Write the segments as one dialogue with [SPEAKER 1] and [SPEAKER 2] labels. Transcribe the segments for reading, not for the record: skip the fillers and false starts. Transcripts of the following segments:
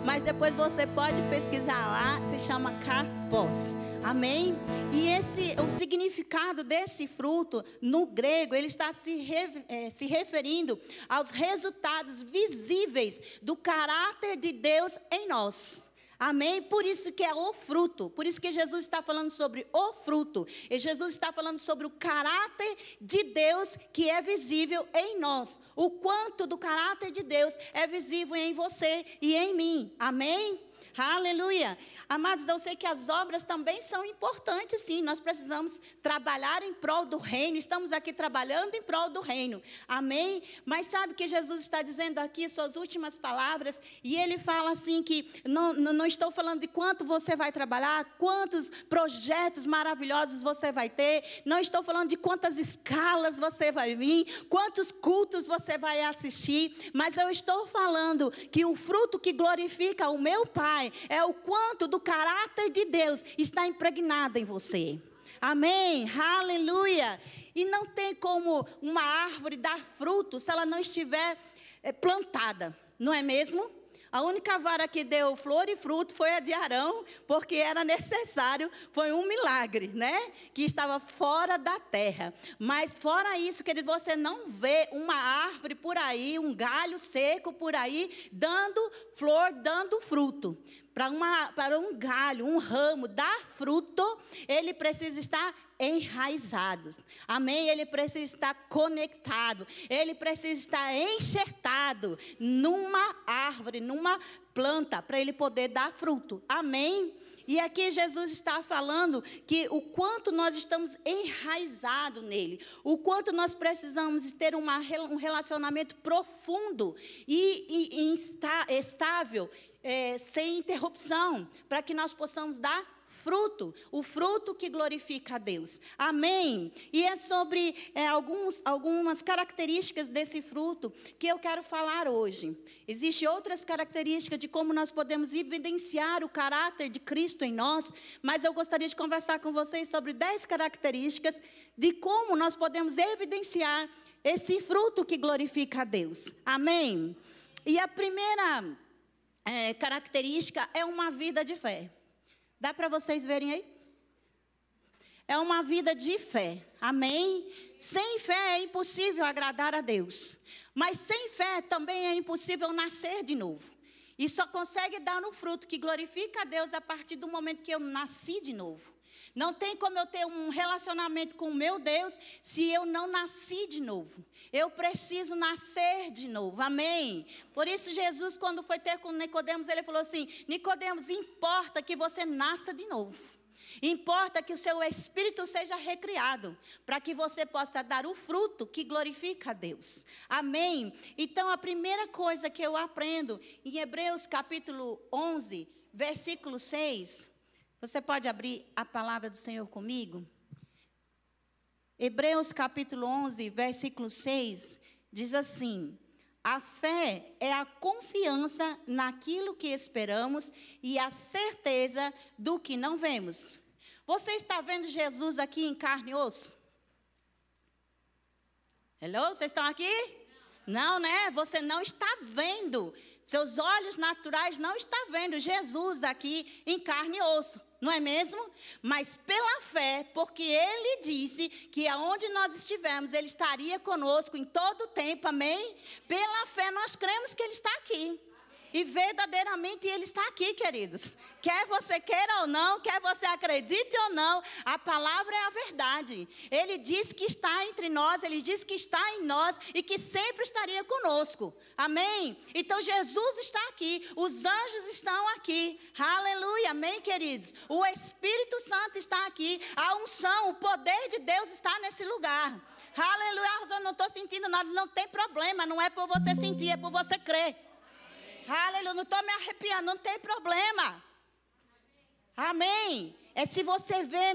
[SPEAKER 1] Mas depois você pode pesquisar lá, se chama karpos. Amém? E o significado desse fruto, no grego, ele está se referindo aos resultados visíveis do caráter de Deus em nós. Amém? Por isso que é o fruto. Por isso que Jesus está falando sobre o fruto. E Jesus está falando sobre o caráter de Deus que é visível em nós. O quanto do caráter de Deus é visível em você e em mim. Amém? Aleluia. Amados, eu sei que as obras também são importantes, sim. Nós precisamos trabalhar em prol do reino. Estamos aqui trabalhando em prol do reino. Amém? Mas sabe que Jesus está dizendo aqui suas últimas palavras. E ele fala assim que não estou falando de quanto você vai trabalhar, quantos projetos maravilhosos você vai ter. Não estou falando de quantas escalas você vai vir, quantos cultos você vai assistir. Mas eu estou falando que o fruto que glorifica o meu Pai é o quanto do caráter de Deus está impregnado em você. Amém? Aleluia! E não tem como uma árvore dar fruto se ela não estiver plantada, não é mesmo? A única vara que deu flor e fruto foi a de Arão, porque era necessário, foi um milagre, né? Que estava fora da terra. Mas fora isso, querido, você não vê uma árvore por aí, um galho seco por aí, dando flor, dando fruto. Para um galho, um ramo dar fruto, ele precisa estar enraizado. Amém? Ele precisa estar conectado. Ele precisa estar enxertado numa árvore, numa planta, para ele poder dar fruto. Amém? E aqui Jesus está falando que o quanto nós estamos enraizados nele, o quanto nós precisamos ter um relacionamento profundo e estável, sem interrupção, para que nós possamos dar fruto, o fruto que glorifica a Deus. Amém? E é sobre algumas características desse fruto que eu quero falar hoje. Existem outras características de como nós podemos evidenciar o caráter de Cristo em nós, mas eu gostaria de conversar com vocês sobre 10 características de como nós podemos evidenciar esse fruto que glorifica a Deus. Amém? E a primeira característica é uma vida de fé. Dá para vocês verem aí? É uma vida de fé. Amém? Sem fé é impossível agradar a Deus. Mas sem fé também é impossível nascer de novo. E só consegue dar um fruto que glorifica a Deus a partir do momento que eu nasci de novo. Não tem como eu ter um relacionamento com o meu Deus se eu não nasci de novo. Eu preciso nascer de novo. Amém? Por isso Jesus, quando foi ter com Nicodemos, ele falou assim: Nicodemos, importa que você nasça de novo. Importa que o seu espírito seja recriado, para que você possa dar o fruto que glorifica a Deus. Amém? Então, a primeira coisa que eu aprendo em Hebreus capítulo 11, versículo 6... Você pode abrir a palavra do Senhor comigo? Hebreus capítulo 11, versículo 6, diz assim: a fé é a confiança naquilo que esperamos e a certeza do que não vemos. Você está vendo Jesus aqui em carne e osso? Hello? Vocês estão aqui? Não, né? Você não está vendo. Seus olhos naturais não estão vendo Jesus aqui em carne e osso. Não é mesmo? Mas pela fé, porque Ele disse que aonde nós estivermos, Ele estaria conosco em todo o tempo, amém? Pela fé nós cremos que Ele está aqui. E verdadeiramente Ele está aqui, queridos. Quer você queira ou não, quer você acredite ou não, a palavra é a verdade. Ele diz que está entre nós, Ele diz que está em nós e que sempre estaria conosco. Amém? Então Jesus está aqui, os anjos estão aqui. Aleluia, amém, queridos? O Espírito Santo está aqui, a unção, o poder de Deus está nesse lugar. Aleluia, eu não estou sentindo nada, não tem problema, não é por você sentir, é por você crer. Aleluia, não estou me arrepiando, não tem problema. Amém. É se você vê,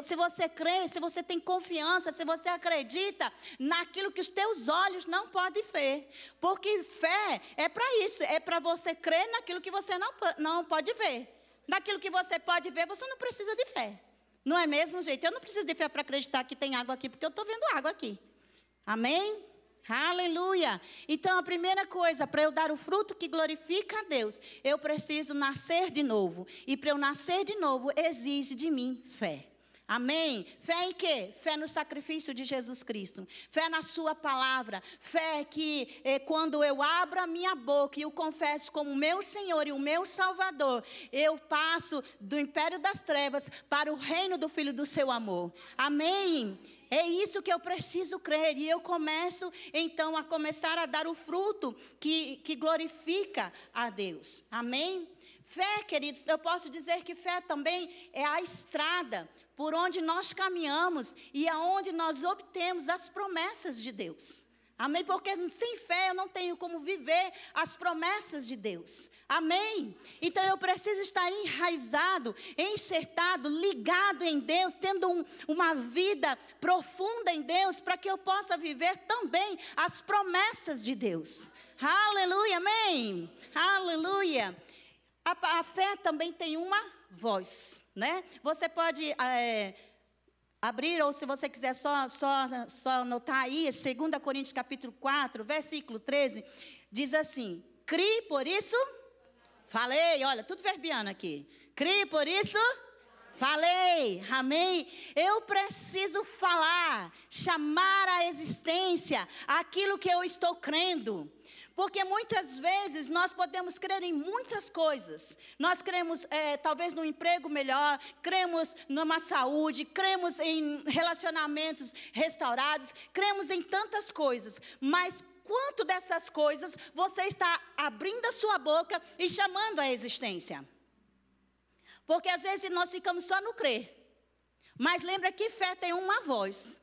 [SPEAKER 1] se você crê, se você tem confiança, se você acredita naquilo que os teus olhos não podem ver. Porque fé é para isso, é para você crer naquilo que você não pode ver. Naquilo que você pode ver, você não precisa de fé. Não é mesmo, gente? Eu não preciso de fé para acreditar que tem água aqui, porque eu estou vendo água aqui. Amém? Aleluia. Então, a primeira coisa, para eu dar o fruto que glorifica a Deus, eu preciso nascer de novo. E para eu nascer de novo, exige de mim fé. Amém? Fé em quê? Fé no sacrifício de Jesus Cristo. Fé na sua palavra. Fé que quando eu abro a minha boca e o confesso como meu Senhor e o meu Salvador, eu passo do império das trevas para o reino do Filho do seu amor. Amém? É isso que eu preciso crer. E eu começo, então, a começar a dar o fruto que glorifica a Deus. Amém? Fé, queridos, eu posso dizer que fé também é a estrada por onde nós caminhamos e aonde nós obtemos as promessas de Deus. Amém? Porque sem fé eu não tenho como viver as promessas de Deus. Amém? Então eu preciso estar enraizado, enxertado, ligado em Deus, tendo uma vida profunda em Deus, para que eu possa viver também as promessas de Deus. Aleluia, amém? Aleluia. A fé também tem uma voz, né? Você pode abrir, ou se você quiser só anotar aí, 2 Coríntios capítulo 4, versículo 13, diz assim: crie, por isso, falei, olha, tudo verbiano aqui. Crie, por isso, falei, amém? Eu preciso falar, chamar à existência aquilo que eu estou crendo. Porque muitas vezes nós podemos crer em muitas coisas. Nós cremos talvez num emprego melhor, cremos numa saúde, cremos em relacionamentos restaurados, cremos em tantas coisas. Mas quanto dessas coisas você está abrindo a sua boca e chamando à existência? Porque às vezes nós ficamos só no crer. Mas lembra que fé tem uma voz.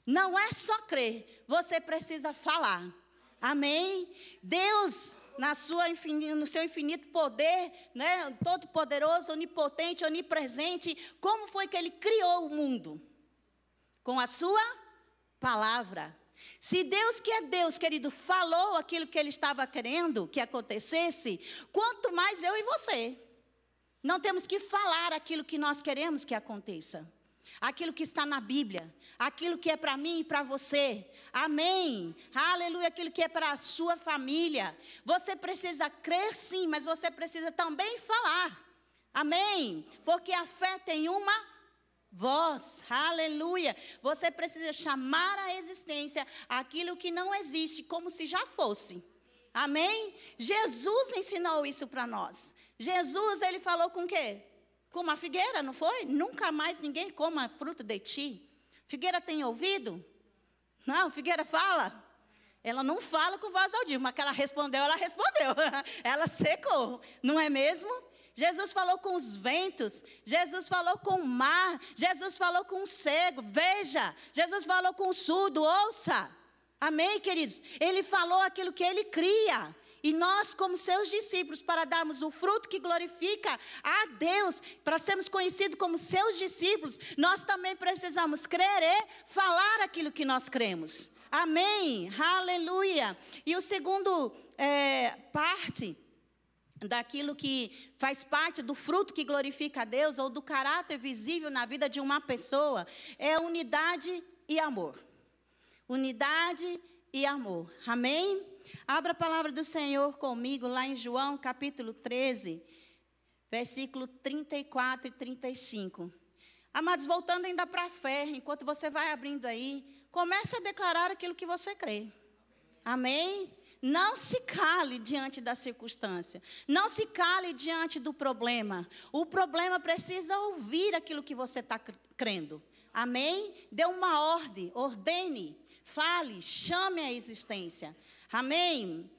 [SPEAKER 1] Não é só crer, você precisa falar. Amém? Deus, no seu infinito poder, né, todo poderoso, onipotente, onipresente, como foi que Ele criou o mundo? Com a sua palavra. Se Deus, que é Deus, querido, falou aquilo que Ele estava querendo que acontecesse, quanto mais eu e você. Não temos que falar aquilo que nós queremos que aconteça. Aquilo que está na Bíblia, aquilo que é para mim e para você. Amém? Aleluia, aquilo que é para a sua família. Você precisa crer sim, mas você precisa também falar. Amém? Porque a fé tem uma voz. Aleluia. Você precisa chamar à existência aquilo que não existe, como se já fosse. Amém? Jesus ensinou isso para nós. Jesus, Ele falou com o quê? Com uma figueira, não foi? Nunca mais ninguém coma fruto de ti. Figueira tem ouvido? Não, figueira fala. Ela não fala com voz audível, mas que ela respondeu. Ela secou, não é mesmo? Jesus falou com os ventos, Jesus falou com o mar, Jesus falou com o cego, veja. Jesus falou com o surdo, ouça. Amém, queridos? Ele falou aquilo que Ele cria. E nós, como seus discípulos, para darmos o fruto que glorifica a Deus, para sermos conhecidos como seus discípulos, nós também precisamos crer e falar aquilo que nós cremos. Amém? Aleluia! E o segundo parte daquilo que faz parte do fruto que glorifica a Deus, ou do caráter visível na vida de uma pessoa, é unidade e amor. Unidade e amor. Amém? Abra a palavra do Senhor comigo lá em João capítulo 13, versículo 34 e 35. Amados, voltando ainda para a fé, enquanto você vai abrindo aí, comece a declarar aquilo que você crê. Amém? Não se cale diante da circunstância. Não se cale diante do problema. O problema precisa ouvir aquilo que você está crendo. Amém? Dê uma ordem, ordene, fale, chame à existência. Amém?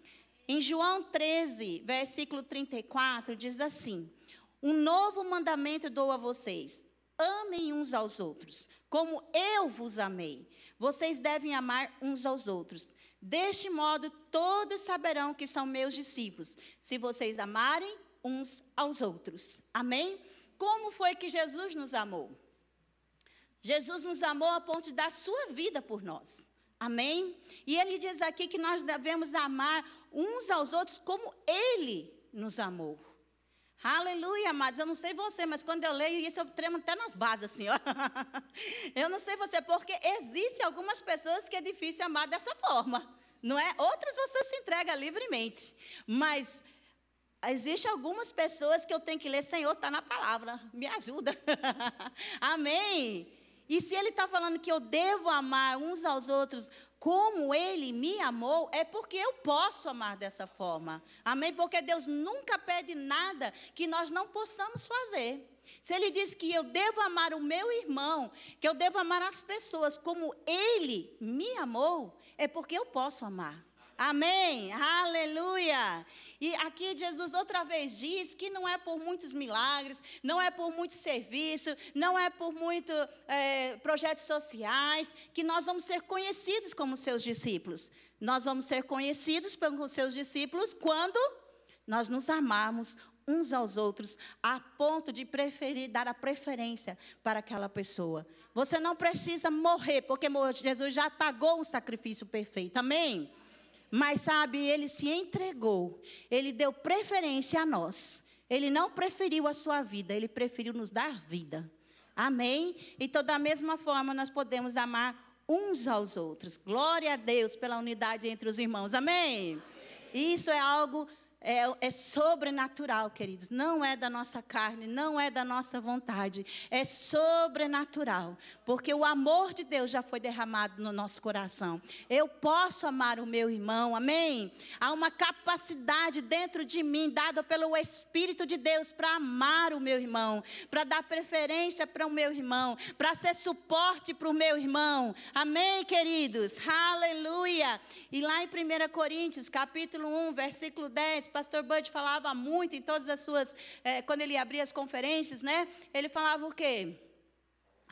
[SPEAKER 1] Em João 13, versículo 34, diz assim: um novo mandamento dou a vocês. Amem uns aos outros, como eu vos amei. Vocês devem amar uns aos outros. Deste modo, todos saberão que são meus discípulos, se vocês amarem uns aos outros. Amém? Como foi que Jesus nos amou? Jesus nos amou a ponto de dar sua vida por nós. Amém? E Ele diz aqui que nós devemos amar uns aos outros como Ele nos amou. Aleluia, amados. Eu não sei você, mas quando eu leio isso, eu tremo até nas bases, assim, ó. Eu não sei você, porque existem algumas pessoas que é difícil amar dessa forma, não é? Outras você se entrega livremente. Mas existem algumas pessoas que eu tenho que ler, Senhor, está na palavra, me ajuda. Amém? E se Ele está falando que eu devo amar uns aos outros como Ele me amou, é porque eu posso amar dessa forma. Amém? Porque Deus nunca pede nada que nós não possamos fazer. Se Ele diz que eu devo amar o meu irmão, que eu devo amar as pessoas como Ele me amou, é porque eu posso amar. Amém? Aleluia! E aqui Jesus outra vez diz que não é por muitos milagres, não é por muito serviço, não é por muitos projetos sociais, que nós vamos ser conhecidos como seus discípulos. Nós vamos ser conhecidos pelos seus discípulos quando nós nos amarmos uns aos outros, a ponto de dar a preferência para aquela pessoa. Você não precisa morrer, porque Jesus já pagou um sacrifício perfeito. Amém? Mas sabe, Ele se entregou, Ele deu preferência a nós. Ele não preferiu a sua vida, Ele preferiu nos dar vida. Amém? Então, da mesma forma, nós podemos amar uns aos outros. Glória a Deus pela unidade entre os irmãos. Amém? Isso é algo... É sobrenatural, queridos. Não é da nossa carne, não é da nossa vontade. É sobrenatural. Porque o amor de Deus já foi derramado no nosso coração. Eu posso amar o meu irmão, amém? Há uma capacidade dentro de mim, dada pelo Espírito de Deus, para amar o meu irmão, para dar preferência para o meu irmão, para ser suporte para o meu irmão. Amém, queridos? Aleluia! E lá em 1 Coríntios, capítulo 1, versículo 10, pastor Bud falava muito em todas as suas, quando ele abria as conferências, né? Ele falava o quê?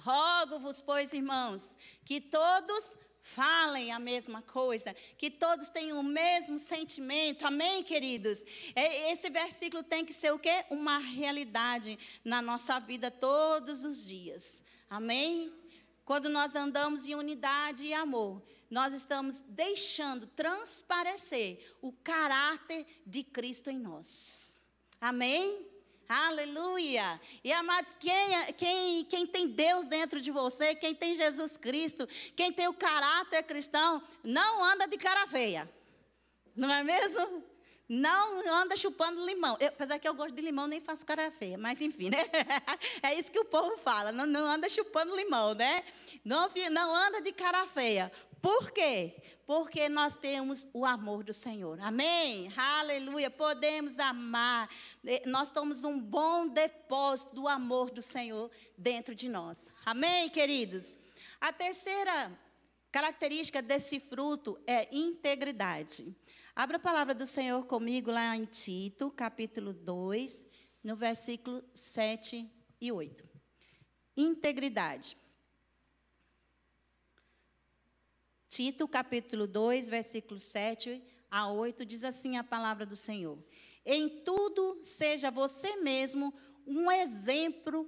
[SPEAKER 1] Rogo-vos, pois, irmãos, que todos falem a mesma coisa, que todos tenham o mesmo sentimento. Amém, queridos? Esse versículo tem que ser o quê? Uma realidade na nossa vida todos os dias. Amém? Quando nós andamos em unidade e amor, nós estamos deixando transparecer o caráter de Cristo em nós. Amém? Aleluia! E amados, quem tem Deus dentro de você, quem tem Jesus Cristo, quem tem o caráter cristão, não anda de cara feia. Não é mesmo? Não anda chupando limão. Apesar que eu gosto de limão, nem faço cara feia. Mas enfim, né? É isso que o povo fala. Não anda chupando limão, né? Não anda de cara feia. Por quê? Porque nós temos o amor do Senhor. Amém? Aleluia. Podemos amar. Nós temos um bom depósito do amor do Senhor dentro de nós. Amém, queridos? A terceira característica desse fruto é integridade. Abra a palavra do Senhor comigo lá em Tito, capítulo 2, no versículo 7 e 8. Integridade. Tito, capítulo 2, versículo 7 a 8, diz assim a palavra do Senhor. Em tudo seja você mesmo um exemplo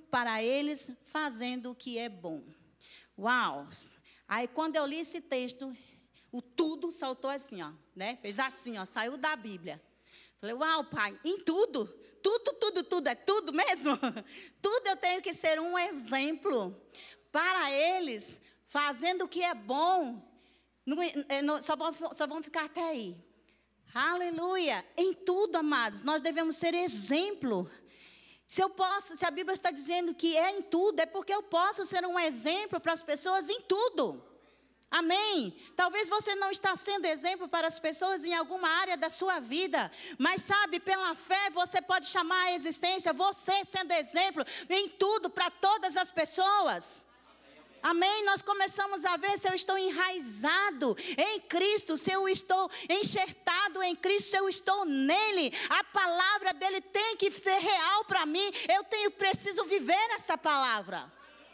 [SPEAKER 1] para eles, fazendo o que é bom. Uau! Aí quando eu li esse texto, o tudo saltou assim, ó, né? Fez assim, ó, saiu da Bíblia. Falei, uau, pai, em tudo, tudo, é tudo mesmo? Tudo eu tenho que ser um exemplo para eles, fazendo o que é bom. Só vão ficar até aí. Aleluia! Em tudo, amados, nós devemos ser exemplo. Se a Bíblia está dizendo que é em tudo, é porque eu posso ser um exemplo para as pessoas em tudo. Amém? Talvez você não está sendo exemplo para as pessoas em alguma área da sua vida, mas sabe, pela fé você pode chamar a existência, você sendo exemplo em tudo para todas as pessoas. Amém? Nós começamos a ver se eu estou enraizado em Cristo, se eu estou enxertado em Cristo, se eu estou nele. A palavra dele tem que ser real para mim. Preciso viver essa palavra.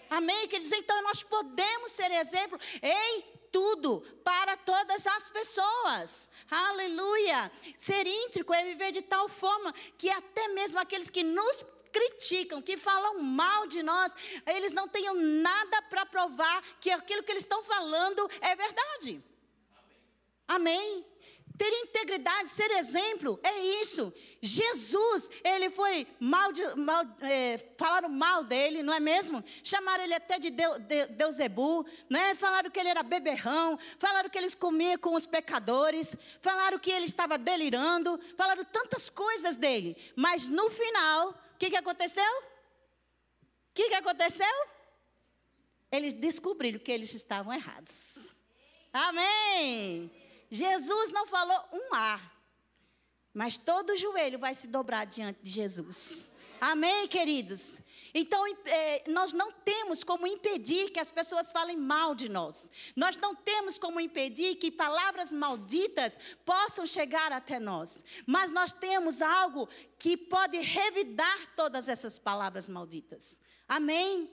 [SPEAKER 1] Amém? Quer dizer, então nós podemos ser exemplo em tudo para todas as pessoas. Aleluia! Ser íntegro é viver de tal forma que até mesmo aqueles que nos criticam, que falam mal de nós, eles não tenham nada para provar que aquilo que eles estão falando é verdade. Amém? Ter integridade, ser exemplo, é isso. Jesus, ele foi falaram mal dele, não é mesmo? Chamaram ele até de Beuzebu, né? Falaram que ele era beberrão, falaram que ele comia com os pecadores, falaram que ele estava delirando, falaram tantas coisas dele. Mas no final, o que aconteceu? O que aconteceu? Eles descobriram que eles estavam errados. Amém! Jesus não falou um ar. Mas todo joelho vai se dobrar diante de Jesus. Amém, queridos? Então, nós não temos como impedir que as pessoas falem mal de nós. Nós não temos como impedir que palavras malditas possam chegar até nós. Mas nós temos algo que pode revidar todas essas palavras malditas. Amém?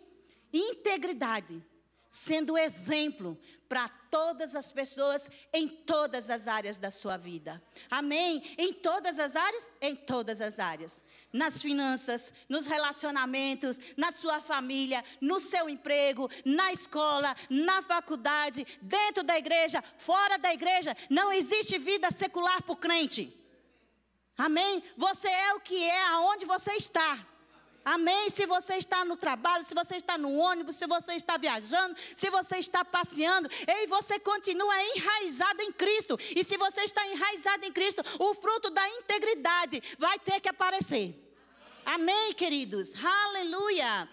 [SPEAKER 1] Integridade. Sendo exemplo para todas as pessoas em todas as áreas da sua vida. Amém? Em todas as áreas? Em todas as áreas. Nas finanças, nos relacionamentos, na sua família, no seu emprego, na escola, na faculdade, dentro da igreja, fora da igreja. Não existe vida secular para o crente. Amém? Você é o que é aonde você está. Amém? Se você está no trabalho, se você está no ônibus, se você está viajando, se você está passeando, e você continua enraizado em Cristo. E se você está enraizado em Cristo, o fruto da integridade vai ter que aparecer. Amém, queridos? Aleluia!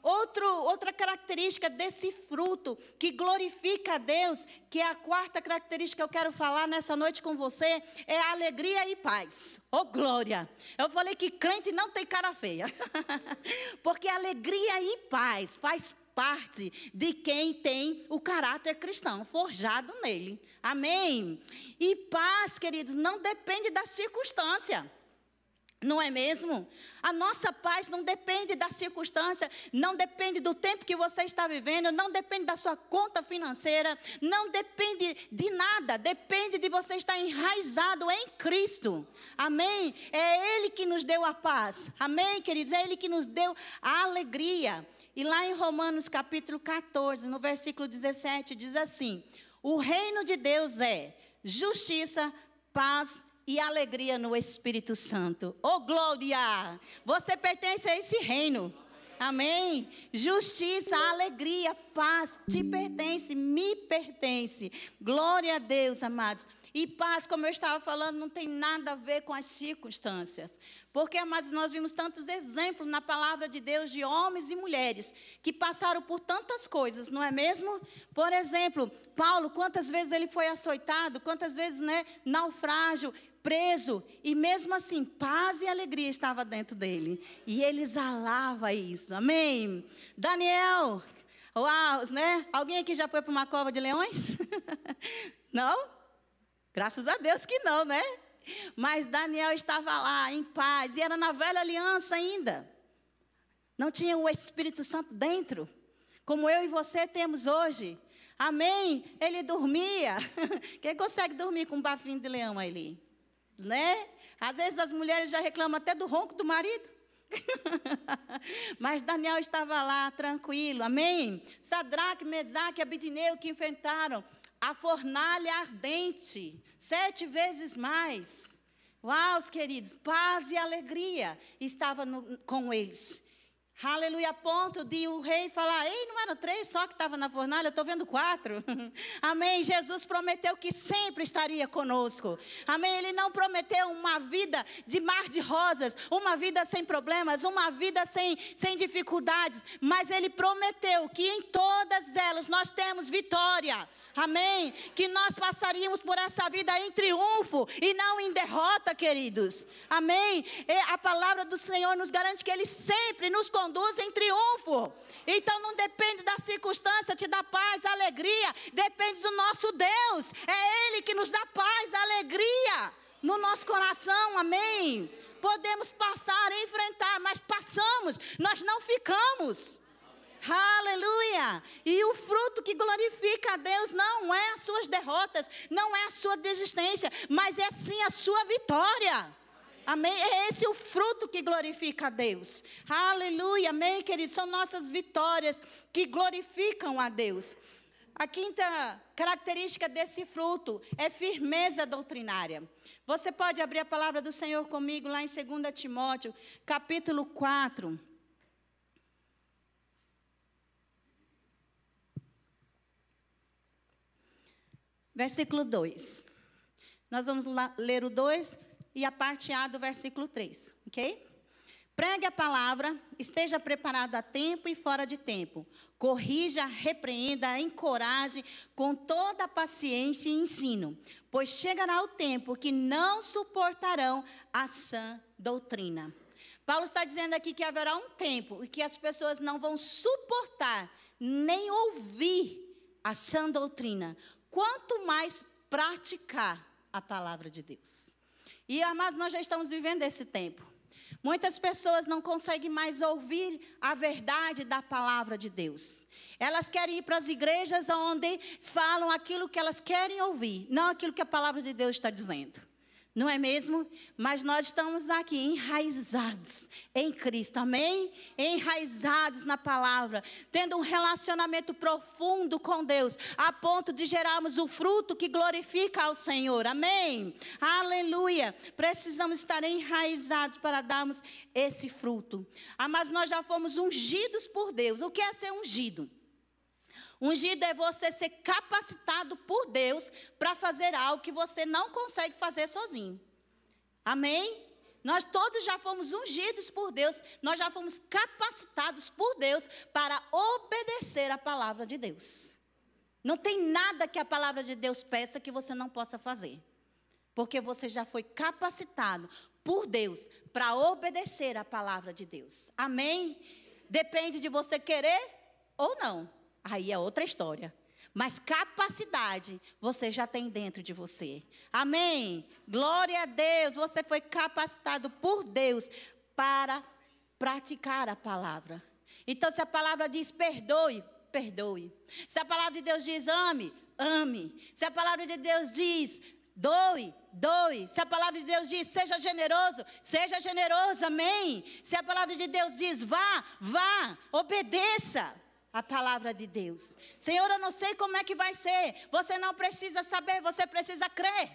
[SPEAKER 1] Outra característica desse fruto que glorifica a Deus, que é a quarta característica que eu quero falar nessa noite com você, é alegria e paz. Oh, glória! Eu falei que crente não tem cara feia. Porque alegria e paz faz parte de quem tem o caráter cristão forjado nele. Amém? E paz, queridos, não depende da circunstância. Não é mesmo? A nossa paz não depende da circunstância, não depende do tempo que você está vivendo, não depende da sua conta financeira, não depende de nada, depende de você estar enraizado em Cristo. Amém? É Ele que nos deu a paz. Amém, queridos? É Ele que nos deu a alegria. E lá em Romanos capítulo 14, no versículo 17, diz assim: o reino de Deus é justiça, paz e alegria no Espírito Santo. Oh, glória! Você pertence a esse reino. Amém? Justiça, alegria, paz te pertence, me pertence. Glória a Deus, amados. E paz, como eu estava falando, não tem nada a ver com as circunstâncias. Porque, amados, nós vimos tantos exemplos na palavra de Deus de homens e mulheres que passaram por tantas coisas, não é mesmo? Por exemplo, Paulo, quantas vezes ele foi açoitado, quantas vezes, naufrágio, preso, e mesmo assim, paz e alegria estava dentro dele. E ele exalava isso, amém? Daniel, uau, Alguém aqui já foi para uma cova de leões? Não? Graças a Deus que não, né? Mas Daniel estava lá em paz, e era na velha aliança ainda. Não tinha o Espírito Santo dentro, como eu e você temos hoje. Amém? Ele dormia. Quem consegue dormir com um bafinho de leão ali? Né? Às vezes as mulheres já reclamam até do ronco do marido. Mas Daniel estava lá tranquilo, amém? Sadraque, Mesaque e Abednego que enfrentaram a fornalha ardente 7 vezes mais. Uau, queridos, paz e alegria estava com eles. Aleluia, a ponto de o rei falar: ei, não eram 3 só que estavam na fornalha, eu estou vendo 4. Amém, Jesus prometeu que sempre estaria conosco. Amém, Ele não prometeu uma vida de mar de rosas, uma vida sem problemas, uma vida sem dificuldades. Mas Ele prometeu que em todas elas nós temos vitória. Amém? Que nós passaríamos por essa vida em triunfo e não em derrota, queridos. Amém? E a palavra do Senhor nos garante que Ele sempre nos conduz em triunfo. Então não depende da circunstância, te dá paz, alegria. Depende do nosso Deus. É Ele que nos dá paz, alegria no nosso coração. Amém? Podemos passar, enfrentar, mas passamos. Nós não ficamos. Aleluia! E o fruto que glorifica a Deus não é as suas derrotas, não é a sua desistência, mas é sim a sua vitória. Amém? É esse o fruto que glorifica a Deus. Aleluia! Amém, queridos? São nossas vitórias que glorificam a Deus. A quinta característica desse fruto é firmeza doutrinária. Você pode abrir a palavra do Senhor comigo lá em 2 Timóteo, capítulo 4. Versículo 2. Nós vamos ler o 2 e a parte A do versículo 3, ok? Pregue a palavra, esteja preparado a tempo e fora de tempo. Corrija, repreenda, encoraje com toda a paciência e ensino, pois chegará o tempo que não suportarão a sã doutrina. Paulo está dizendo aqui que haverá um tempo em que as pessoas não vão suportar nem ouvir a sã doutrina, quanto mais praticar a palavra de Deus. E, amados, nós já estamos vivendo esse tempo. Muitas pessoas não conseguem mais ouvir a verdade da palavra de Deus. Elas querem ir para as igrejas onde falam aquilo que elas querem ouvir, não aquilo que a palavra de Deus está dizendo. Não é mesmo? Mas nós estamos aqui enraizados em Cristo, amém? Enraizados na palavra, tendo um relacionamento profundo com Deus, a ponto de gerarmos o fruto que glorifica ao Senhor, amém? Aleluia! Precisamos estar enraizados para darmos esse fruto. Mas nós já fomos ungidos por Deus. O que é ser ungido? Ungido é você ser capacitado por Deus para fazer algo que você não consegue fazer sozinho. Amém? Nós todos já fomos ungidos por Deus, nós já fomos capacitados por Deus para obedecer a palavra de Deus. Não tem nada que a palavra de Deus peça que você não possa fazer. Porque você já foi capacitado por Deus para obedecer a palavra de Deus. Amém? Depende de você querer ou não. Aí é outra história. Mas capacidade você já tem dentro de você. Amém? Glória a Deus. Você foi capacitado por Deus para praticar a palavra. Então, se a palavra diz perdoe, perdoe. Se a palavra de Deus diz ame, ame. Se a palavra de Deus diz doe, doe. Se a palavra de Deus diz seja generoso, seja generoso. Amém? Se a palavra de Deus diz vá, vá. Obedeça a palavra de Deus. Senhor, eu não sei como é que vai ser. Você não precisa saber, você precisa crer.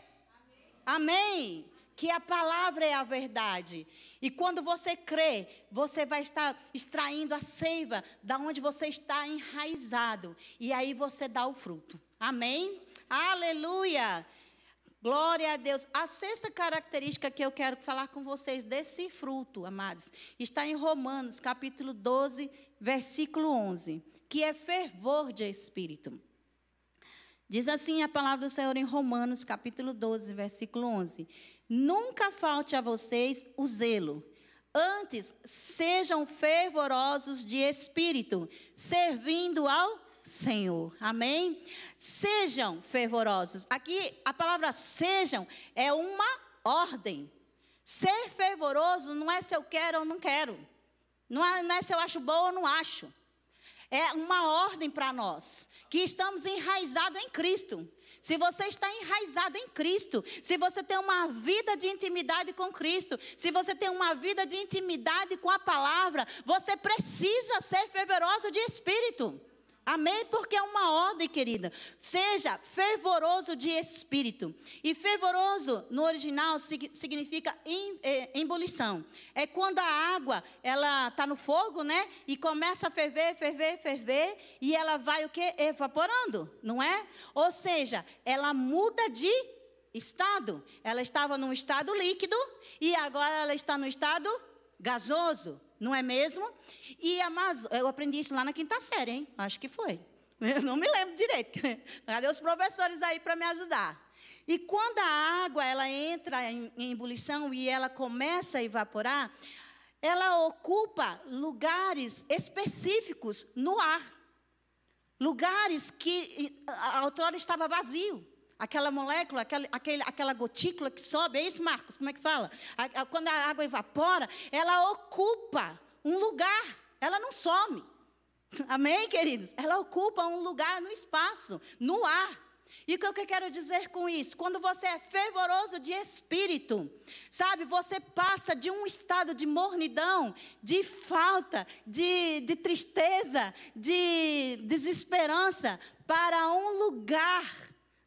[SPEAKER 1] Amém? Que a palavra é a verdade. E quando você crê, você vai estar extraindo a seiva da onde você está enraizado. E aí você dá o fruto. Amém? Aleluia! Glória a Deus. A sexta característica que eu quero falar com vocês desse fruto, amados, está em Romanos, capítulo 12, versículo 11, que é fervor de espírito. Diz assim a palavra do Senhor em Romanos, capítulo 12, versículo 11. Nunca falte a vocês o zelo. Antes, sejam fervorosos de espírito, servindo ao Senhor. Amém? Sejam fervorosos. Aqui, a palavra sejam é uma ordem. Ser fervoroso não é se eu quero ou não quero. Não é se eu acho bom ou não acho. É uma ordem para nós, que estamos enraizados em Cristo. Se você está enraizado em Cristo, se você tem uma vida de intimidade com Cristo, se você tem uma vida de intimidade com a palavra, você precisa ser fervoroso de espírito. Amém? Porque é uma ordem, querida. Seja fervoroso de espírito. E fervoroso, no original, significa ebulição. É quando a água, ela está no fogo, né? E começa a ferver, ferver, ferver. E ela vai o quê? Evaporando, não é? Ou seja, ela muda de estado. Ela estava num estado líquido e agora ela está no estado gasoso. Não é mesmo? E eu aprendi isso lá na quinta série, hein? Acho que foi. Eu não me lembro direito. Cadê os professores aí para me ajudar? E quando a água ela entra em ebulição e ela começa a evaporar, ela ocupa lugares específicos no ar. Lugares que a outrora estava vazio. Aquela molécula, aquela gotícula que sobe, é isso, Marcos? Como é que fala? Quando a água evapora, ela ocupa um lugar, ela não some. Amém, queridos? Ela ocupa um lugar no espaço, no ar. E o que eu quero dizer com isso? Quando você é fervoroso de espírito, sabe, você passa de um estado de mornidão, de falta, de tristeza, de desesperança, para um lugar,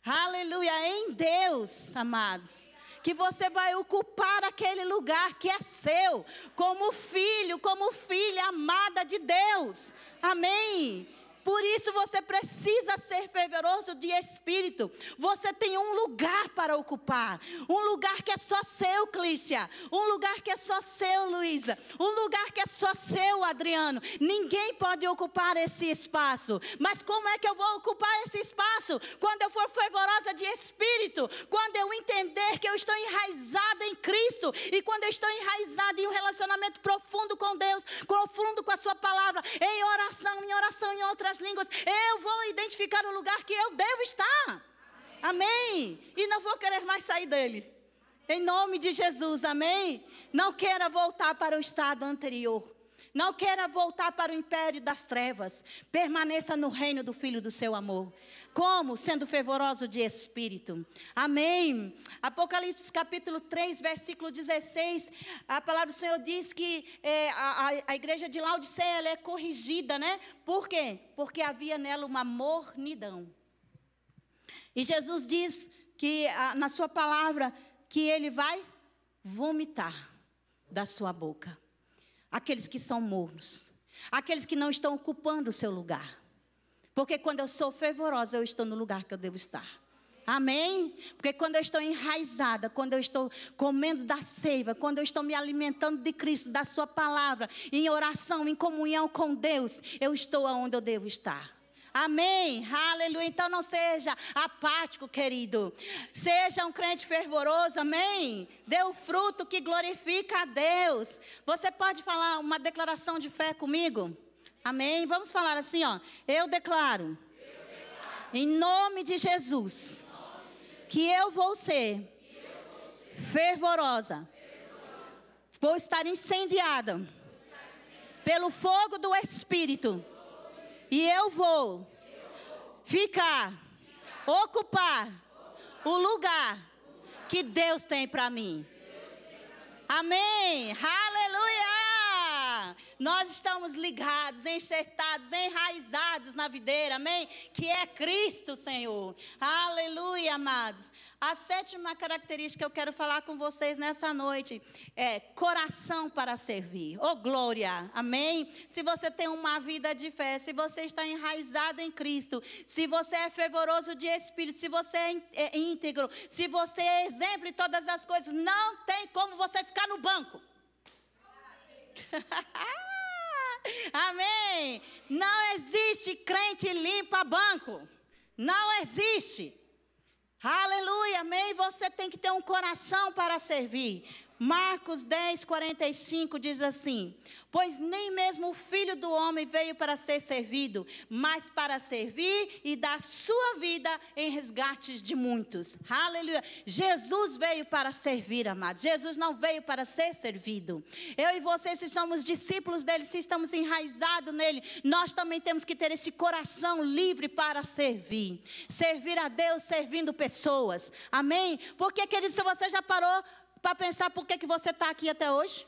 [SPEAKER 1] aleluia, em Deus, amados. Que você vai ocupar aquele lugar que é seu, como filho, como filha amada de Deus. Amém? Por isso você precisa ser fervoroso de espírito. Você tem um lugar para ocupar. Um lugar que é só seu, Clícia. Um lugar que é só seu, Luísa. Um lugar que é só seu, Adriano. Ninguém pode ocupar esse espaço. Mas como é que eu vou ocupar esse espaço? Quando eu for fervorosa de espírito. Quando eu entender que eu estou enraizada em Cristo. E quando eu estou enraizada em um relacionamento profundo com Deus. Profundo com a sua palavra. Em oração, em outras línguas, eu vou identificar o lugar que eu devo estar. Amém. E não vou querer mais sair dele. Em nome de Jesus, amém. Não queira voltar para o estado anterior. Não queira voltar para o império das trevas. Permaneça no reino do Filho do seu amor. Como? Sendo fervoroso de espírito. Amém. Apocalipse capítulo 3, versículo 16. A palavra do Senhor diz que a igreja de Laodiceia ela é corrigida, né? Por quê? Porque havia nela uma mornidão. E Jesus diz que na sua palavra que ele vai vomitar da sua boca aqueles que são mornos, aqueles que não estão ocupando o seu lugar. Porque quando eu sou fervorosa, eu estou no lugar que eu devo estar. Amém? Porque quando eu estou enraizada, quando eu estou comendo da seiva, quando eu estou me alimentando de Cristo, da sua palavra, em oração, em comunhão com Deus, eu estou onde eu devo estar. Amém, aleluia. Então não seja apático, querido. Seja um crente fervoroso, amém. Dê o fruto que glorifica a Deus. Você pode falar uma declaração de fé comigo? Amém? Vamos falar assim, ó. Eu declaro, em nome de Jesus, que eu vou ser fervorosa. Vou estar incendiada pelo fogo do Espírito. E eu vou ficar, ocupar o lugar que Deus tem para mim. Amém. Aleluia. Nós estamos ligados, enxertados, enraizados na videira, amém? Que é Cristo, Senhor. Aleluia, amados. A sétima característica que eu quero falar com vocês nessa noite é coração para servir. Oh, glória, amém? Se você tem uma vida de fé, se você está enraizado em Cristo, se você é fervoroso de espírito, se você é íntegro, se você é exemplo em todas as coisas, não tem como você ficar no banco. Amém? Não existe crente limpa banco. Não existe. Aleluia, amém? Você tem que ter um coração para servir. Marcos 10, 45 diz assim: pois nem mesmo o Filho do Homem veio para ser servido, mas para servir e dar sua vida em resgate de muitos. Aleluia. Jesus veio para servir, amados. Jesus não veio para ser servido. Eu e você, se somos discípulos dele, se estamos enraizados nele, nós também temos que ter esse coração livre para servir. Servir a Deus servindo pessoas. Amém? Porque, querido, se você já parou para pensar por que você está aqui até hoje?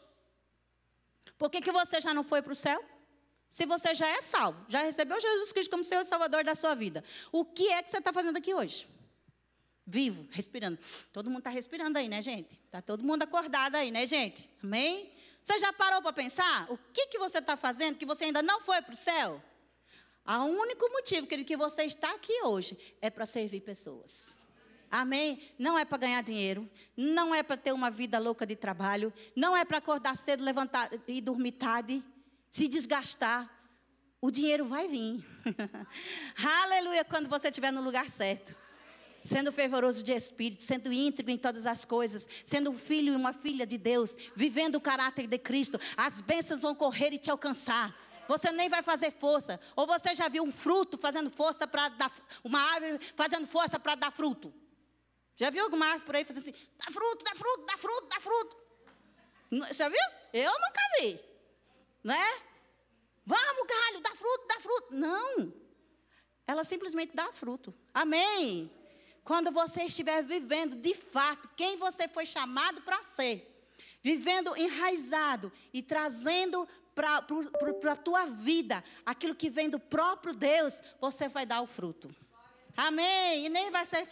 [SPEAKER 1] Por que você já não foi para o céu? Se você já é salvo, já recebeu Jesus Cristo como Senhor e Salvador da sua vida, o que é que você está fazendo aqui hoje? Vivo, respirando. Todo mundo está respirando aí, né, gente? Está todo mundo acordado aí, né, gente? Amém? Você já parou para pensar o que você está fazendo que você ainda não foi para o céu? O único motivo, querido, que você está aqui hoje é para servir pessoas. Amém? Não é para ganhar dinheiro, não é para ter uma vida louca de trabalho, não é para acordar cedo, levantar e dormir tarde, se desgastar. O dinheiro vai vir. Aleluia, quando você estiver no lugar certo. Sendo fervoroso de espírito, sendo íntegro em todas as coisas, sendo um filho e uma filha de Deus, vivendo o caráter de Cristo, as bênçãos vão correr e te alcançar. Você nem vai fazer força. Ou você já viu um fruto fazendo força para dar, uma árvore fazendo força para dar fruto? Já viu alguma árvore por aí fazendo assim, dá fruto, dá fruto, dá fruto, dá fruto? Já viu? Eu nunca vi. Né? Vamos, galho, dá fruto, dá fruto. Não. Ela simplesmente dá fruto. Amém. quando você estiver vivendo de fato quem você foi chamado para ser, vivendo enraizado e trazendo para a tua vida aquilo que vem do próprio Deus, você vai dar o fruto. Amém? E nem vai ser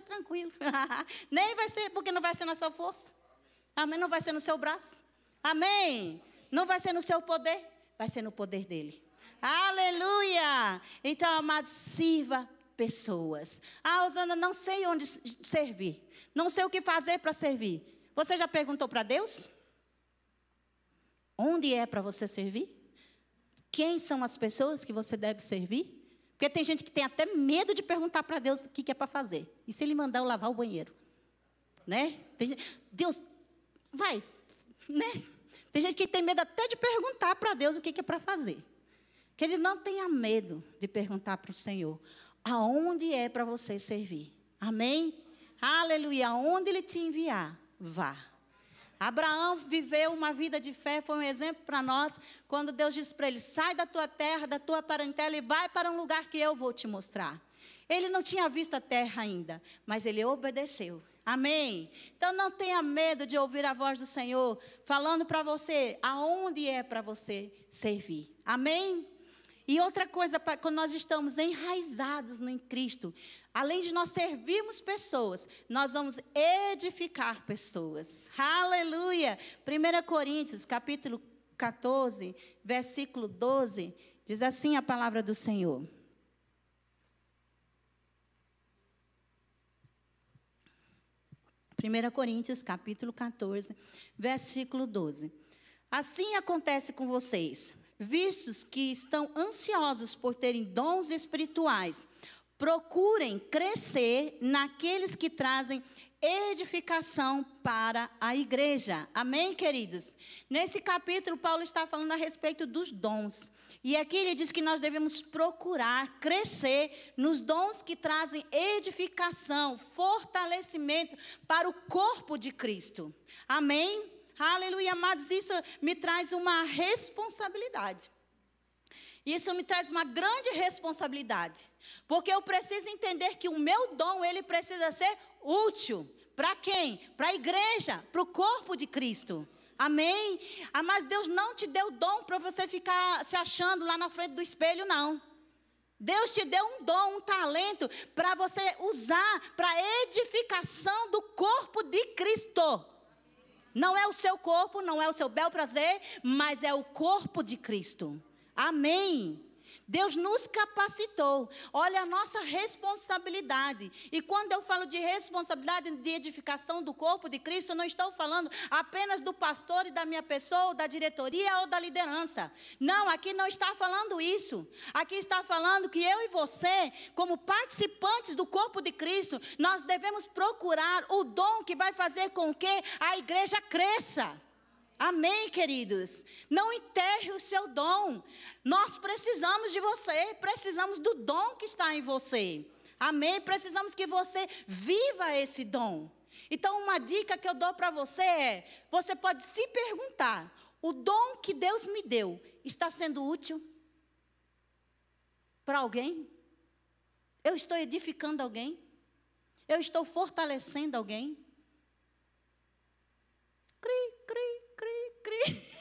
[SPEAKER 1] tranquilo. Nem vai ser, porque não vai ser na sua força. Amém? Não vai ser no seu braço. Amém? Não vai ser no seu poder, vai ser no poder dele. Aleluia! Então, amados, sirva pessoas. Osana, não sei onde servir. Não sei o que fazer para servir. Você já perguntou para Deus? Onde é para você servir? Quem são as pessoas que você deve servir? Porque tem gente que tem até medo de perguntar para Deus o que é para fazer. E se Ele mandar eu lavar o banheiro? Né? Deus, vai. Né? Tem gente que tem medo até de perguntar para Deus o que é para fazer. Que ele não tenha medo de perguntar para o Senhor. Aonde é para você servir? Amém? Aleluia. Aonde Ele te enviar, vá. Abraão viveu uma vida de fé, foi um exemplo para nós, quando Deus disse para ele, sai da tua terra, da tua parentela e vai para um lugar que eu vou te mostrar. Ele não tinha visto a terra ainda, mas ele obedeceu. Amém? Então não tenha medo de ouvir a voz do Senhor, falando para você, aonde é para você servir. Amém? E outra coisa, quando nós estamos enraizados em Cristo, além de nós servirmos pessoas, nós vamos edificar pessoas. Aleluia! 1 Coríntios, capítulo 14, versículo 12, diz assim a palavra do Senhor. Primeira Coríntios, capítulo 14, versículo 12. Assim acontece com vocês, vistos que estão ansiosos por terem dons espirituais, procurem crescer naqueles que trazem edificação para a igreja. Amém, queridos? Nesse capítulo, Paulo está falando a respeito dos dons. E aqui ele diz que nós devemos procurar crescer nos dons que trazem edificação, fortalecimento para o corpo de Cristo. Amém? Aleluia, amados, isso me traz uma responsabilidade. Isso me traz uma grande responsabilidade. Porque eu preciso entender que o meu dom, ele precisa ser útil. Para quem? Para a igreja, para o corpo de Cristo. Amém? Mas Deus não te deu dom para você ficar se achando lá na frente do espelho, não. Deus te deu um dom, um talento para você usar para a edificação do corpo de Cristo. Não é o seu corpo, não é o seu bel prazer, mas é o corpo de Cristo. Amém. Deus nos capacitou. Olha a nossa responsabilidade. E quando eu falo de responsabilidade de edificação do corpo de Cristo, eu não estou falando apenas do pastor e da minha pessoa, ou da diretoria ou da liderança. Não, aqui não está falando isso. Aqui está falando que eu e você, como participantes do corpo de Cristo, nós devemos procurar o dom que vai fazer com que a igreja cresça. Amém, queridos? Não enterre o seu dom. Nós precisamos de você, precisamos do dom que está em você. Amém? Precisamos que você viva esse dom. Então, uma dica que eu dou para você é, você pode se perguntar, o dom que Deus me deu está sendo útil para alguém? Eu estou edificando alguém? Eu estou fortalecendo alguém? Cri, cri, cri, cri.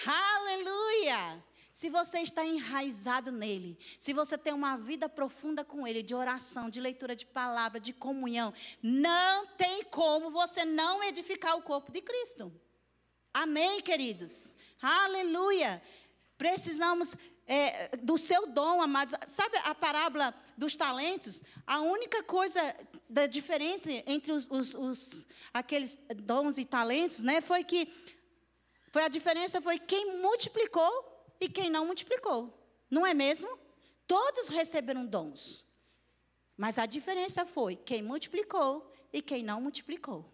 [SPEAKER 1] Aleluia! Se você está enraizado nele, se você tem uma vida profunda com ele, de oração, de leitura de palavra, de comunhão, não tem como você não edificar o corpo de Cristo. Amém, queridos? Aleluia! Precisamos do seu dom, amados. Sabe a parábola dos talentos? A única coisa da diferença entre aqueles dons e talentos, né, foi a diferença foi quem multiplicou e quem não multiplicou. Não é mesmo? Todos receberam dons. Mas a diferença foi quem multiplicou e quem não multiplicou.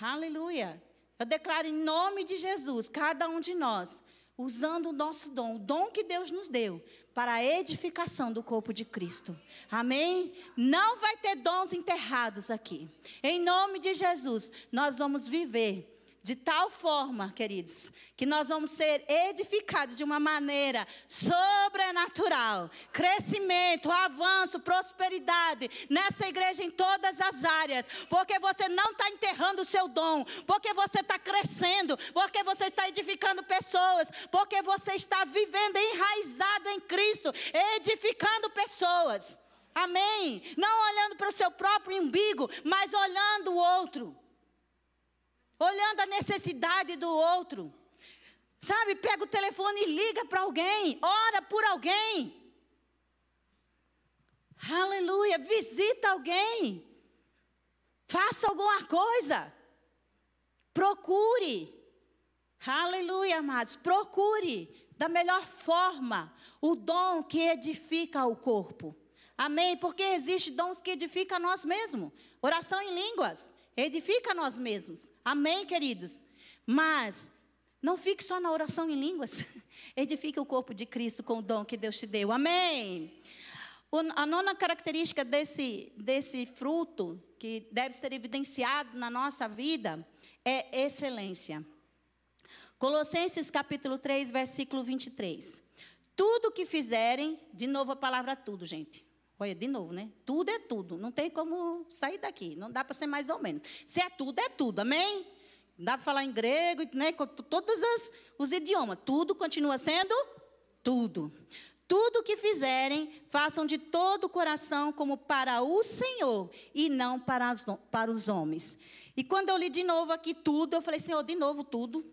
[SPEAKER 1] Aleluia! Eu declaro em nome de Jesus, cada um de nós, usando o nosso dom, o dom que Deus nos deu, para a edificação do corpo de Cristo. Amém? Não vai ter dons enterrados aqui. Em nome de Jesus, nós vamos viver de tal forma, queridos, que nós vamos ser edificados de uma maneira sobrenatural. Crescimento, avanço, prosperidade nessa igreja em todas as áreas. Porque você não está enterrando o seu dom. Porque você está crescendo. Porque você está edificando pessoas. Porque você está vivendo enraizado em Cristo, edificando pessoas. Amém? Não olhando para o seu próprio umbigo, mas olhando o outro. Olhando a necessidade do outro. Sabe, pega o telefone e liga para alguém. Ora por alguém. Aleluia, visita alguém. Faça alguma coisa. Procure. Aleluia, amados. Procure da melhor forma o dom que edifica o corpo. Amém? Porque existem dons que edificam a nós mesmos. Oração em línguas. Edifica nós mesmos. Amém, queridos? Mas não fique só na oração em línguas. Edifique o corpo de Cristo com o dom que Deus te deu. Amém? A nona característica desse fruto, que deve ser evidenciado na nossa vida, é excelência. Colossenses capítulo 3, versículo 23. Tudo que fizerem, de novo a palavra tudo, gente. Olha, de novo, né? Tudo é tudo. Não tem como sair daqui. Não dá para ser mais ou menos. Se é tudo, amém? Não dá para falar em grego, né? Com todos os idiomas. Tudo continua sendo tudo. Tudo que fizerem, façam de todo o coração como para o Senhor e não para os homens. E quando eu li de novo aqui tudo, eu falei, Senhor, de novo tudo.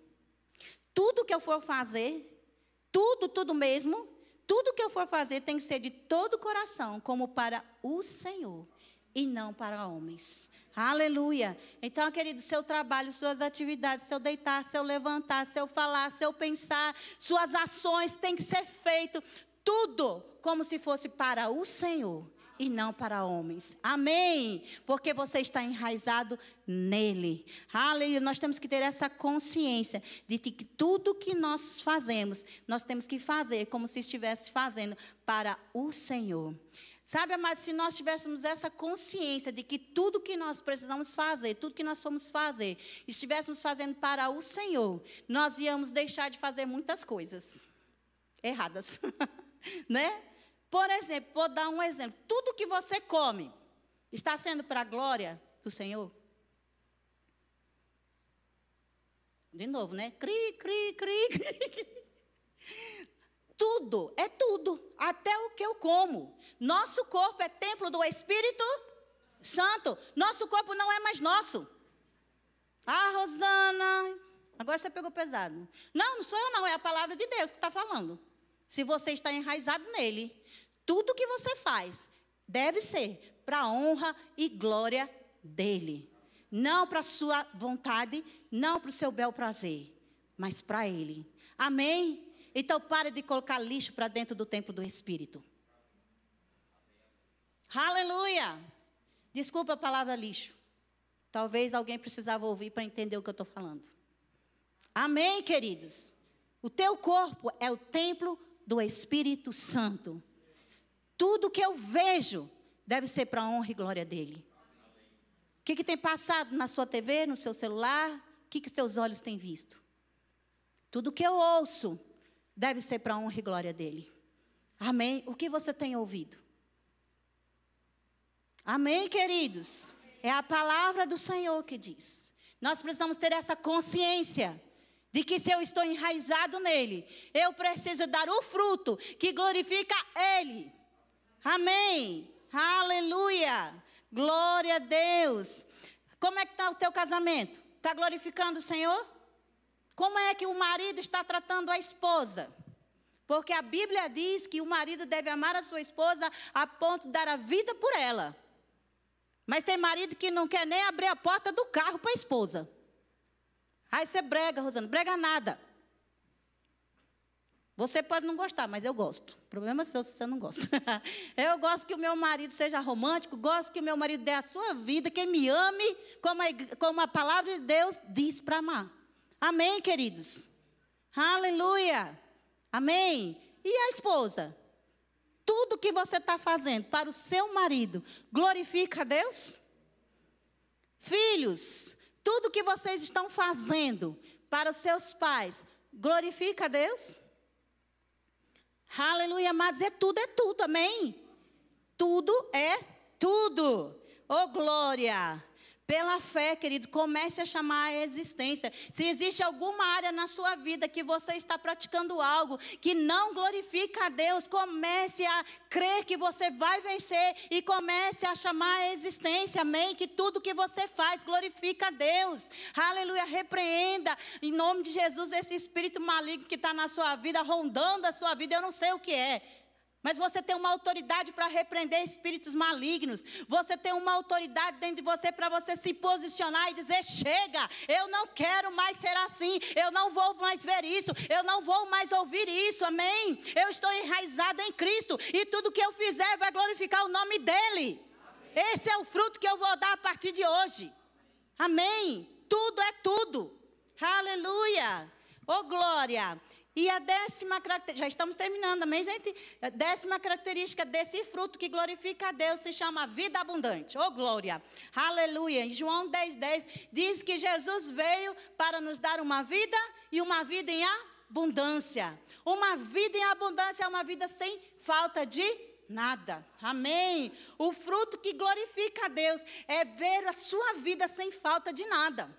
[SPEAKER 1] Tudo que eu for fazer, tudo mesmo. Tudo que eu for fazer tem que ser de todo o coração, como para o Senhor, e não para homens. Aleluia. Então, querido, seu trabalho, suas atividades, seu deitar, seu levantar, seu falar, seu pensar, suas ações têm que ser feito tudo como se fosse para o Senhor e não para homens. Amém? Porque você está enraizado nele. Aleluia. Nós temos que ter essa consciência de que tudo que nós fazemos, nós temos que fazer como se estivesse fazendo para o Senhor. Sabe, amados, se nós tivéssemos essa consciência de que tudo que nós precisamos fazer, tudo que nós fomos fazer, estivéssemos fazendo para o Senhor, nós íamos deixar de fazer muitas coisas erradas. Né? Por exemplo, vou dar um exemplo. Tudo que você come está sendo para a glória do Senhor? De novo, né? Cri, cri, cri, cri. Tudo, é tudo. Até o que eu como. Nosso corpo é templo do Espírito Santo. Nosso corpo não é mais nosso. Ah, Rosana, agora você pegou pesado. Não sou eu não, é a palavra de Deus que está falando. Se você está enraizado nele, tudo que você faz deve ser para a honra e glória dele. Não para a sua vontade, não para o seu bel prazer, mas para ele. Amém? Então pare de colocar lixo para dentro do templo do Espírito. Aleluia! Desculpa a palavra lixo. Talvez alguém precisava ouvir para entender o que eu estou falando. Amém, queridos? O teu corpo é o templo do Espírito Santo. Tudo que eu vejo deve ser para a honra e glória dele. O que tem passado na sua TV, no seu celular? O que os teus olhos têm visto? Tudo que eu ouço deve ser para a honra e glória dele. Amém? O que você tem ouvido? Amém, queridos? É a palavra do Senhor que diz. Nós precisamos ter essa consciência de que se eu estou enraizado nele, eu preciso dar o fruto que glorifica ele. Amém. Aleluia. Glória a Deus. Como é que está o teu casamento? Está glorificando o Senhor? Como é que o marido está tratando a esposa? Porque a Bíblia diz que o marido deve amar a sua esposa a ponto de dar a vida por ela. Mas tem marido que não quer nem abrir a porta do carro para a esposa. Aí você brega, Rosana. Brega nada. Você pode não gostar, mas eu gosto. O problema é seu se você não gosta. Eu gosto que o meu marido seja romântico, gosto que o meu marido dê a sua vida, que ele me ame, como a palavra de Deus diz para amar. Amém, queridos? Aleluia. Amém. E a esposa? Tudo que você está fazendo para o seu marido glorifica a Deus? Filhos, tudo que vocês estão fazendo para os seus pais, glorifica a Deus? Aleluia, amados, é tudo, amém? Tudo é tudo. Oh, glória! Pela fé, querido, comece a chamar a existência. Se existe alguma área na sua vida que você está praticando algo que não glorifica a Deus, comece a crer que você vai vencer e comece a chamar a existência, amém? Que tudo que você faz glorifica a Deus. Aleluia, repreenda em nome de Jesus esse espírito maligno que está na sua vida, rondando a sua vida, eu não sei o que é. Mas você tem uma autoridade para repreender espíritos malignos. Você tem uma autoridade dentro de você para você se posicionar e dizer: chega, eu não quero mais ser assim. Eu não vou mais ver isso. Eu não vou mais ouvir isso, amém? Eu estou enraizado em Cristo. E tudo que eu fizer vai glorificar o nome dEle. Amém. Esse é o fruto que eu vou dar a partir de hoje. Amém? Tudo é tudo. Aleluia. Oh, glória. E a 10ª característica, já estamos terminando, amém, gente? A 10ª característica desse fruto que glorifica a Deus se chama vida abundante. Oh, glória! Aleluia! Em João 10:10 diz que Jesus veio para nos dar uma vida e uma vida em abundância. Uma vida em abundância é uma vida sem falta de nada. Amém? O fruto que glorifica a Deus é ver a sua vida sem falta de nada.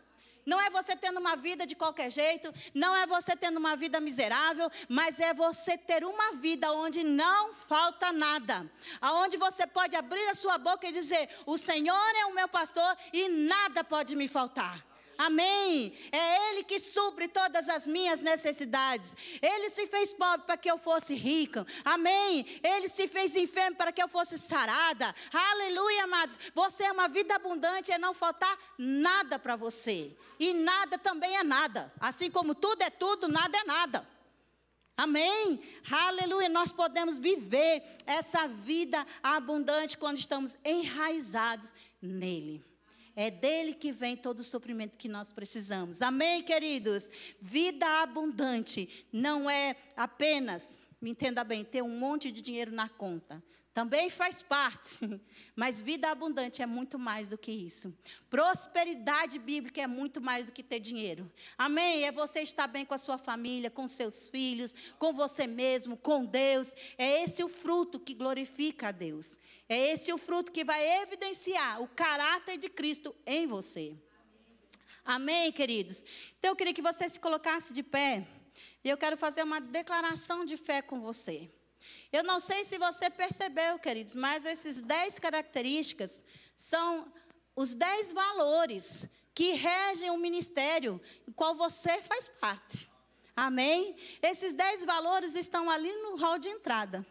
[SPEAKER 1] Não é você tendo uma vida de qualquer jeito, não é você tendo uma vida miserável, mas é você ter uma vida onde não falta nada. Aonde você pode abrir a sua boca e dizer: o Senhor é o meu pastor e nada pode me faltar. Amém? É Ele que supre todas as minhas necessidades. Ele se fez pobre para que eu fosse rico. Amém? Ele se fez enfermo para que eu fosse sarada. Aleluia, amados. Você é uma vida abundante, é não faltar nada para você. E nada também é nada. Assim como tudo é tudo, nada é nada. Amém? Aleluia. Nós podemos viver essa vida abundante quando estamos enraizados nele. É dele que vem todo o suprimento que nós precisamos. Amém, queridos? Vida abundante não é apenas, me entenda bem, ter um monte de dinheiro na conta. Também faz parte, mas vida abundante é muito mais do que isso. Prosperidade bíblica é muito mais do que ter dinheiro. Amém? É você estar bem com a sua família, com seus filhos, com você mesmo, com Deus. É esse o fruto que glorifica a Deus. É esse o fruto que vai evidenciar o caráter de Cristo em você. Amém, queridos? Então eu queria que você se colocasse de pé. E eu quero fazer uma declaração de fé com você. Eu não sei se você percebeu, queridos, mas essas 10 características são os 10 valores que regem o ministério em qual você faz parte. Amém? Esses 10 valores estão ali no hall de entrada.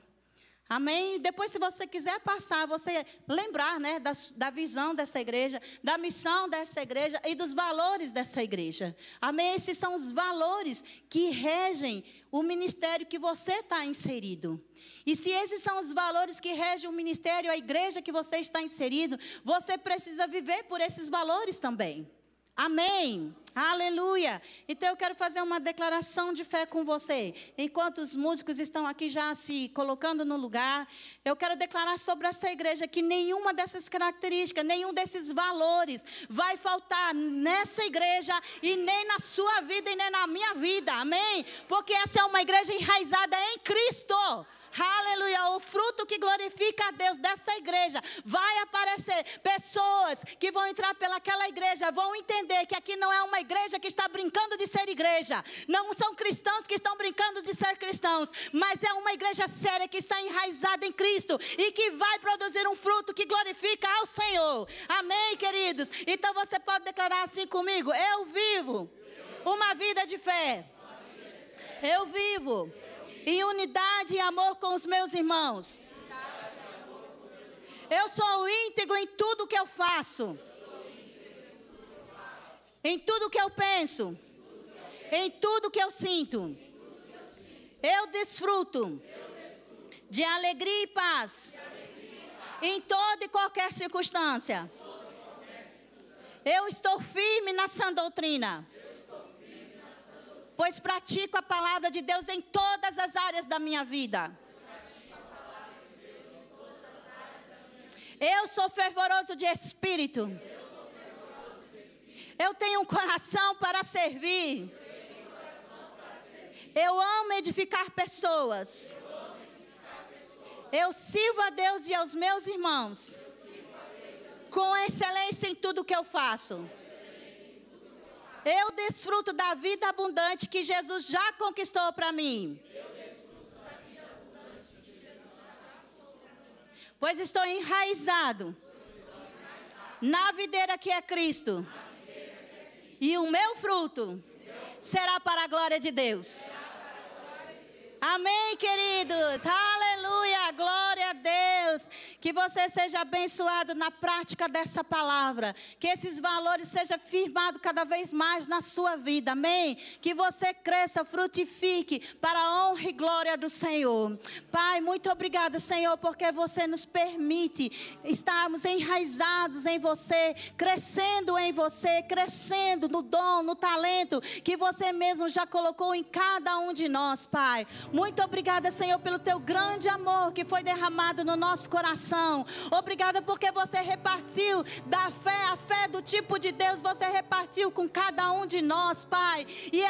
[SPEAKER 1] Amém? Depois, se você quiser passar, você lembrar, né, da visão dessa igreja, da missão dessa igreja e dos valores dessa igreja. Amém? Esses são os valores que regem o ministério que você está inserido. E se esses são os valores que regem o ministério, a igreja que você está inserido, você precisa viver por esses valores também. Amém? Aleluia! Então eu quero fazer uma declaração de fé com você. Enquanto os músicos estão aqui já se colocando no lugar, eu quero declarar sobre essa igreja que nenhuma dessas características, nenhum desses valores vai faltar nessa igreja e nem na sua vida e nem na minha vida. Amém? Porque essa é uma igreja enraizada em Cristo. Aleluia, o fruto que glorifica a Deus dessa igreja vai aparecer. Pessoas que vão entrar pelaquela igreja vão entender que aqui não é uma igreja que está brincando de ser igreja. Não são cristãos que estão brincando de ser cristãos, mas é uma igreja séria que está enraizada em Cristo e que vai produzir um fruto que glorifica ao Senhor. Amém, queridos? Então você pode declarar assim comigo: eu vivo uma vida de fé. Eu vivo em unidade e amor com os meus irmãos. Eu sou íntegro em tudo que eu faço. Em tudo que eu penso. Em tudo que eu sinto. Eu desfruto de alegria e paz. Em toda e qualquer circunstância. Eu estou firme na sã doutrina. Pois pratico a palavra de Deus em todas as áreas da minha vida. Eu sou fervoroso de espírito. Eu tenho um coração para servir. Eu amo edificar pessoas. Eu sirvo a Deus e aos meus irmãos com excelência em tudo que eu faço. Eu desfruto da vida abundante que Jesus já conquistou para mim. Pois estou enraizado na videira que é Cristo. E o meu fruto será para a glória de Deus. Amém, queridos. Aleluia, glória a Deus. Que você seja abençoado na prática dessa palavra. Que esses valores sejam firmados cada vez mais na sua vida. Amém. Que você cresça, frutifique para a honra e glória do Senhor. Pai, muito obrigada, Senhor, porque você nos permite estarmos enraizados em você, crescendo em você, crescendo no dom, no talento que você mesmo já colocou em cada um de nós, Pai. Muito obrigada, Senhor, pelo teu grande amor que foi derramado no nosso coração. Obrigada porque você repartiu da fé, a fé do tipo de Deus, você repartiu com cada um de nós, Pai. E